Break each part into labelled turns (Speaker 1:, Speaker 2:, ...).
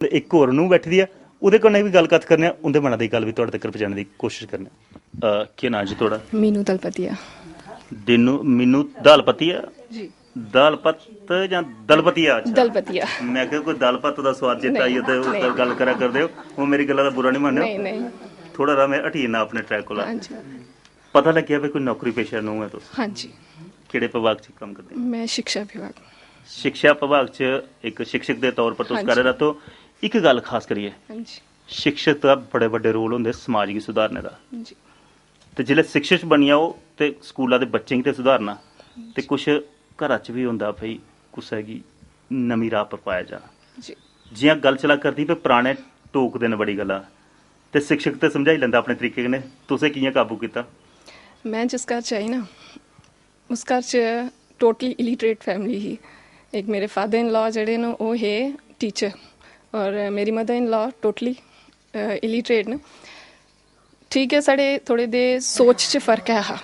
Speaker 1: ਇੱਕ ਹੋਰ ਨੂੰ ਬੈਠੀ ਦੀ ਆ ਉਹਦੇ ਕੋਲ ਵੀ ਗੱਲਬਾਤ ਕਰਨੇ ਆ ਉਹਦੇ ਮਨਾਂ ਦੀ ਗੱਲ ਵੀ ਤੁਹਾਡੇ ਤੱਕ ਪਹੁੰਚਾਉਣ ਦੀ ਕੋਸ਼ਿਸ਼ ਕਰਨੇ ਆ। ਕੀ ਨਾਂ ਜੀ ਤੁਹਾਡਾ?
Speaker 2: मीनू दलपतिया
Speaker 1: ਦਿਨੂ ਮੈਨੂੰ ਦਾਲਪਤੀਆ
Speaker 2: जी
Speaker 1: ਦਾਲਪਤ ਜਾਂ ਦਲਪਤੀਆ? ਅੱਛਾ
Speaker 2: दलपतिया
Speaker 1: ਮੈਂ ਕਿਹਾ ਕੋਈ ਦਾਲਪਤ ਦਾ ਸਵਾਦ ਚੇਤਾ ਆਈ ਤੇ ਉਸ ਨਾਲ ਗੱਲ ਕਰਿਆ ਕਰਦੇ ਹੋ। ਉਹ ਮੇਰੀ ਗੱਲਾਂ ਦਾ ਬੁਰਾ ਨਹੀਂ ਮੰਨਿਓ।
Speaker 2: नहीं नहीं
Speaker 1: ਥੋੜਾ ਰਾ ਮੈਂ ਹਟੀ ਨਾ ਆਪਣੇ ਟਰੈਕ ਕੋਲ।
Speaker 2: हाँ जी
Speaker 1: ਪਤਾ ਲੱਗਿਆ ਵੀ ਕੋਈ ਨੌਕਰੀ ਪੇਸ਼ਾ ਨੂੰ ਹੈ ਤੁਸੀਂ
Speaker 2: हाँ जी
Speaker 1: ਕਿਹੜੇ ਵਿਭਾਗ 'ਚ ਕੰਮ ਕਰਦੇ ਹੋ?
Speaker 2: मैं शिक्षा विभाग
Speaker 1: ਸਿੱਖਿਆ ਵਿਭਾਗ 'ਚ ਇੱਕ ਸਿੱਖਿਅਕ ਦੇ ਤੌਰ ਪਰ ਤੁਸੀਂ
Speaker 2: ਹਾਂਜੀ।
Speaker 1: कार्यरत हो। ਇੱਕ ਗੱਲ ਖਾਸ ਕਰੀਏ,
Speaker 2: हाँ जी
Speaker 1: शिक्षक ਦਾ ਬੜੇ ਵੱਡੇ ਰੋਲ ਹੁੰਦੇ ਸਮਾਜ ਨੂੰ ਸੁਧਾਰਨੇ ਦਾ
Speaker 2: जी
Speaker 1: ਤੇ ਜਿਹੜੇ ਸਿੱਖਿਅਕ ਬਣੀਆਂ ਉਹ ਤੇ ਸਕੂਲਾਂ ਦੇ ਬੱਚੇ ਨੂੰ ਤੇ ਸੁਧਾਰਨਾ ਤੇ ਕੁਝ ਘਰਾਂ 'ਚ ਵੀ ਹੁੰਦਾ ਭਈ ਕੁਛ ਹੈਗੀ ਨਵੀਂ ਰਾਹ ਪਰ ਪਾਇਆ ਜਾਣਾ।
Speaker 2: जी
Speaker 1: ਜਿਹਾਂ ਗੱਲ ਚਲਾ ਕਰਦੀ ਪਈ ਪੁਰਾਣੇ ਟੋਕਦੇ ਨੇ ਬੜੀ ਗੱਲਾਂ ਤੇ ਸਿੱਖਿਅਕ ਤੇ ਸਮਝਾਈ ਲੈਂਦਾ ਆਪਣੇ ਤਰੀਕੇ ਨੇ। ਤੁਸੀਂ ਕਿਵੇਂ ਕਾਬੂ ਕੀਤਾ?
Speaker 2: मैं जिस घर च आई ना उस घर च टोटली इलिटरेट फैमिली ही। एक मेरे फादर इन लॉ जड़े न वो है टीचर और मेरी mother in law totally illiterate न। ठीक है साढ़े थोड़े दे सोच च फर्क है हा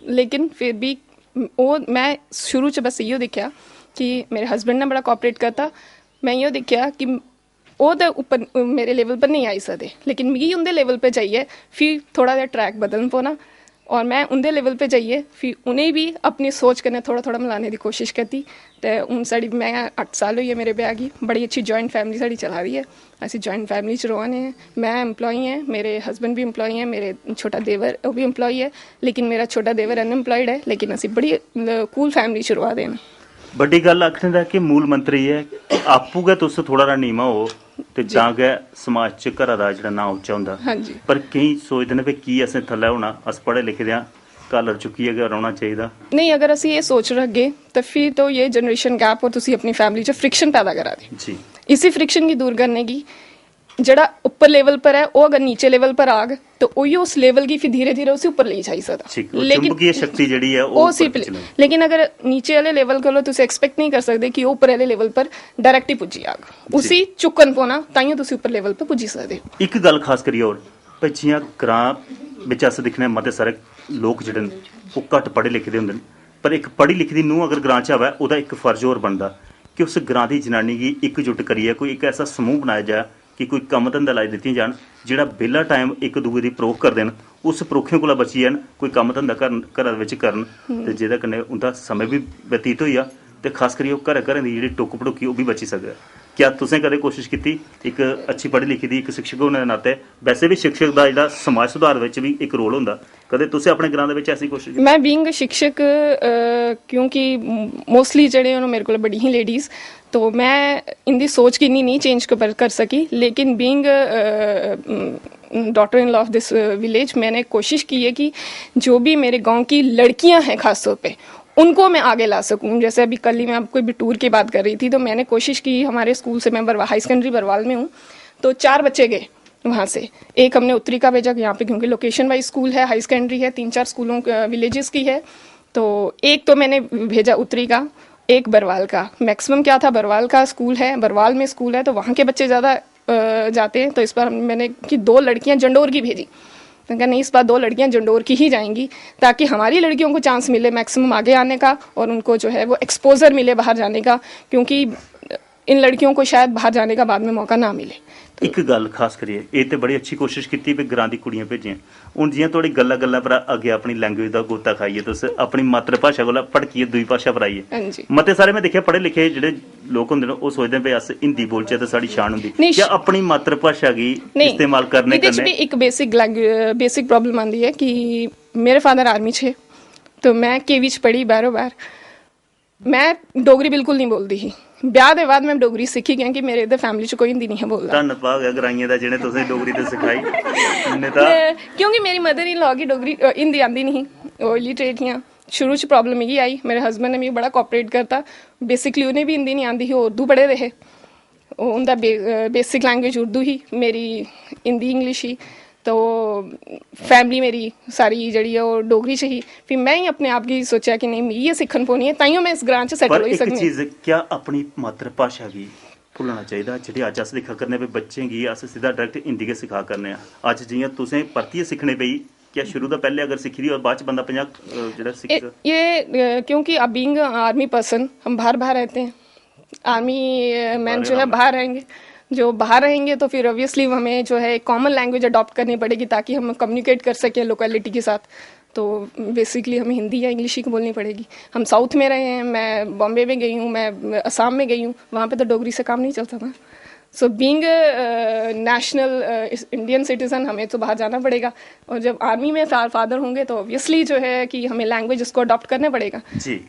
Speaker 2: लेकिन फिर भी वो मैं शुरू च बस इो देखा कि मेरे हस्बैंड ने बड़ा कोऑपरेट करता। मैं इो देखा कि वो तो ऊपर मेरे लेवल पर नहीं आई सकते लेकिन मिगी उनके लेवल पर चाहिए फिर थोड़ा जिहा ट्रैक बदलन पौना और मैं उनके लेवल पे जाइए फिर उन्हें भी अपनी सोच करने थोड़ा थोड़ा मिलाने की कोशिश करती। तो हूँ साड़ी मैं 8 साल हुई है मेरे ब्याह की। बड़ी अच्छी जॉइंट फैमिली साड़ी चला रही है। असी जॉइंट फैमिली च रोने हैं। मैं एम्प्लॉई हैं, मेरे हस्बैंड भी एम्प्लॉई हैं, मेरे छोटा देवर वो भी एम्प्लॉई है लेकिन मेरा छोटा देवर अनएम्प्लॉयड है लेकिन असी बड़ी कूल फैमिली च रोआ देन।
Speaker 1: ਵੱਡੀ ਗੱਲ ਆਖਣ ਦਾ ਕਿ ਮੂਲ ਮੰਤਰੀ ਹੈ ਆਪੂਗਾ ਤੁਸੀਂ ਥੋੜਾ ਰਾ ਨੀਵਾ ਹੋ ਤੇ ਜਾਂ ਕਿ ਸਮਾਜ 'ਚ ਘਰਾਂ ਦਾ ਜਿਹੜਾ ਨਾਂ ਉੱਚਾ ਹੁੰਦਾ।
Speaker 2: हाँ जी
Speaker 1: ਪਰ ਕਈ ਸੋਚਦੇ ਨੇ ਵੀ ਕੀ ਅਸੀਂ ਥੱਲੇ ਹੋਣਾ ਅਸ ਪੜ੍ਹੇ ਲਿਖੇ ਦਿਆਂ ਕਾਲਰ ਚੁੱਕੀ ਹੈ ਕਿ ਹੋਣਾ ਚਾਹੀਦਾ।
Speaker 2: नहीं अगर असी ये सोच रखे तो फिर तो ये जनरेशन गैप और तुसी अपनी फैमिली च फ्रिक्शन पैदा करा दे।
Speaker 1: ਜੀ
Speaker 2: इसी फ्रिक्शन की दूर करने की जड़ा ऊपर लेवल पर है वो अगर नीचे लेवल पर आग तो वही उस लेवल की फिर धीरे धीरे उसे ऊपर ले जाई सकता।
Speaker 1: ਠੀਕ ਉਹ ਚੁੰਬਕੀय ਸ਼ਕਤੀ ਜਿਹੜੀ ਹੈ
Speaker 2: वो
Speaker 1: ਉਹ
Speaker 2: सी लेकिन अगर नीचे वाले लेवल को तुम एक्सपेक्ट नहीं कर सकते कि वो ऊपर वाले लेवल पर डायरेक्ट ही पुजी आग उसी चुकन पौना ताइयों तुम ऊपर लेवल पर पुजी सकते हो।
Speaker 1: ਇੱਕ ਗੱਲ ਖਾਸ ਕਰੀਏ ਹੋਰ ਬੱਚੀਆਂ ਗ੍ਰਾਂ ਵਿੱਚ ਅਸ ਦਿਖਣੇ ਮਤੇ ਸਾਰੇ ਲੋਕ ਜਿਹੜੇ ਨੇ ਉਹ ਘੱਟ ਪੜ੍ਹੇ ਲਿਖੇ ਦੇ ਹੁੰਦੇ ਨੇ ਪਰ ਇੱਕ ਪੜ੍ਹੀ ਲਿਖੀ ਦੀ ਨੂੰ ਅਗਰ ਗ੍ਰਾਂ 'ਚ ਆਵੇ ਉਹਦਾ ਇੱਕ ਫਰਜ਼ ਹੋਰ ਬਣਦਾ ਕਿ ਉਸ ਗ੍ਰਾਂ ਦੀ ਜਨਾਨੀ ਦੀ ਇਕਜੁੱਟ ਕਰੀਏ ਕੋਈ ਇੱਕ ਐਸਾ ਸਮੂਹ ਬਣਾਇਆ ਜਾਏ ਕਿ ਕੋਈ ਕੰਮ ਧੰਦਾ ਲਾਈ ਦਿੱਤੀਆਂ ਜਾਣ ਜਿਹੜਾ ਵਿਹਲਾ ਟਾਈਮ ਇੱਕ ਦੂਜੇ ਦੀ ਪਰੋਖ ਕਰਦੇ ਨੇ ਉਸ ਪਰੋਖਿਆਂ ਕੋਲ ਬਚੀ ਜਾਣ ਕੋਈ ਕੰਮ ਧੰਦਾ ਕਰਨ ਘਰਾਂ ਵਿੱਚ ਕਰਨ ਤੇ ਜਿਹਦੇ ਕਨੇ ਉਹਦਾ ਸਮੇਂ ਵੀ ਬਤੀਤ ਹੋਈ ਆ ਤੇ ਖਾਸ ਕਰੀ ਉਹ ਘਰਾਂ ਦੀ ਜਿਹੜੀ ਟੁੱਕ ਭੜੁਕੀ ਉਹ ਵੀ ਬਚੀ ਸਕੇ। क्या तुसें कदे कोशिश की एक अच्छी पढ़ी लिखी दी एक शिक्षक होने के नाते वैसे भी शिक्षक का जिहड़ा समाज सुधार विच भी एक रोल हुंदा कदे तुसें अपने ग्रां दे विच ऐसी कोशिश की?
Speaker 2: मैं बीइंग शिक्षक क्योंकि मोस्टली जेह्ड़े मेरे को बड़ी ही लेडीज़ तो मैं इनकी सोच की नहीं चेंज कर सकी लेकिन being daughter in law of this village मैंने कोशिश की है कि जो भी मेरे गांव की लड़कियां हैं खास तौर पे उनको मैं आगे ला सकूं। जैसे अभी कल ही मैं आपको भी टूर की बात कर रही थी तो मैंने कोशिश की हमारे स्कूल से मैं हाई सेकेंडरी बरवाल में हूँ तो 4 बच्चे गए वहाँ से। एक हमने उत्तरी का भेजा यहाँ पे क्योंकि लोकेशन वाइज स्कूल है हाई सेकेंडरी है 3-4 स्कूलों विलेजेस की है तो एक तो मैंने भेजा उत्तरी का एक बरवाल का। मैक्सिमम क्या था बरवाल का स्कूल है बरवाल में स्कूल है तो वहाँ के बच्चे ज़्यादा जाते हैं तो इस बार मैंने कि 2 लड़कियाँ जंडोर की भेजी। तो कहा नहीं इस बार 2 लड़कियां जंडोर की ही जाएंगी ताकि हमारी लड़कियों को चांस मिले मैक्सिमम आगे आने का और उनको जो है वो एक्सपोजर मिले बाहर जाने का क्योंकि इन लड़कियों को शायद बाहर जाने का बाद में मौका ना मिले।
Speaker 1: एक गल खास करिए ये तो बड़ी अच्छी कोशिश की भी ग्रां दी कुड़ियां भेजियां हुण जियां थोड़ी गल्ला गल्ला पर अगे अपनी लैंग्वेज का गोता खाइए तुस अपनी मातृभाषा को भड़कीए दूई भाषा पर आइए।
Speaker 2: हाँ जी
Speaker 1: मते सारे मैं देखिया पढ़े लिखे जिहड़े लोग हुंदे ने ओह सोचदे पे अस हिंदी बोलचे ते साडी शान हुंदी या अपनी मातृभाषा की इस्तेमाल करने कन्नै
Speaker 2: भी एक बेसिक प्रॉब्लम आती है कि मेरे फादर आर्मी छे तो मैं केवी च पढ़ी बाहरों बाहर मैं डोगरी बिल्कुल नहीं बोलती ही। ब्याह के बाद मैं डोगरी सीखी गई कि मेरे इधर फैमिली च कोई हिंदी नहीं है बोलता।
Speaker 1: धन्नवाद है ग्राइयां दा जिहने तुसें डोगरी ते सिखाई ने तां
Speaker 2: क्योंकि मेरी मदर इन लॉ की डोगरी हिंदी आंदी नहीं वो इलिटरेट हियां। शुरू च प्रॉब्लम यही आई मेरे हस्बैंड ने मिगी बड़ा कोऑपरेट करता बेसिकली उन्हें भी हिंदी नहीं आंदी ही उर्दू पढ़े दे हे उनका बेसिक लैंग्वेज उर्दू ही मेरी हिंदी इंग्लिश ही तो फैमिली मेरी सारी जड़ी है वो डोगरी च ही फिर मैं ही अपने आप की सोचा कि नहीं मिगी ये सीखन पौनी है ताइयों मैं इस ग्रां च सेटल हो सकनी।
Speaker 1: चीज क्या अपनी मातृभाषा की भुल्लना चाहिए जेह्ड़ी अज्ज अस दिक्खा करने पे बच्चें गी अस सीधा डायरेक्ट हिंदी गै सिखा करने अज्ज जियां तुसें परतियै सिक्खने पेई क्या शुरू तो पहले अगर सीखी दी और बाद च बंदा 50 जेह्ड़ा सीख
Speaker 2: ये क्योंकि अब बीइंग आर्मी पर्सन हम बाहर रहते हैं आर्मी मैन जो है बाहर रहेंगे जो बाहर रहेंगे तो फिर ऑब्वियसली हमें जो है कॉमन लैंग्वेज अडॉप्ट करनी पड़ेगी ताकि हम कम्युनिकेट कर सकें लोकेलिटी के साथ। तो बेसिकली हमें हिंदी या इंग्लिश ही बोलनी पड़ेगी। हम साउथ में रहे हैं, मैं बॉम्बे में गई हूँ, मैं असम में गई हूँ, वहाँ पे तो डोगरी से काम नहीं चलता था। So being national Indian citizen हमें तो बाहर जाना पड़ेगा, और जब आर्मी में फादर होंगे तो ऑब्वियसली जो है कि हमें लैंग्वेज उसको अडॉप्ट करना पड़ेगा।
Speaker 1: जी।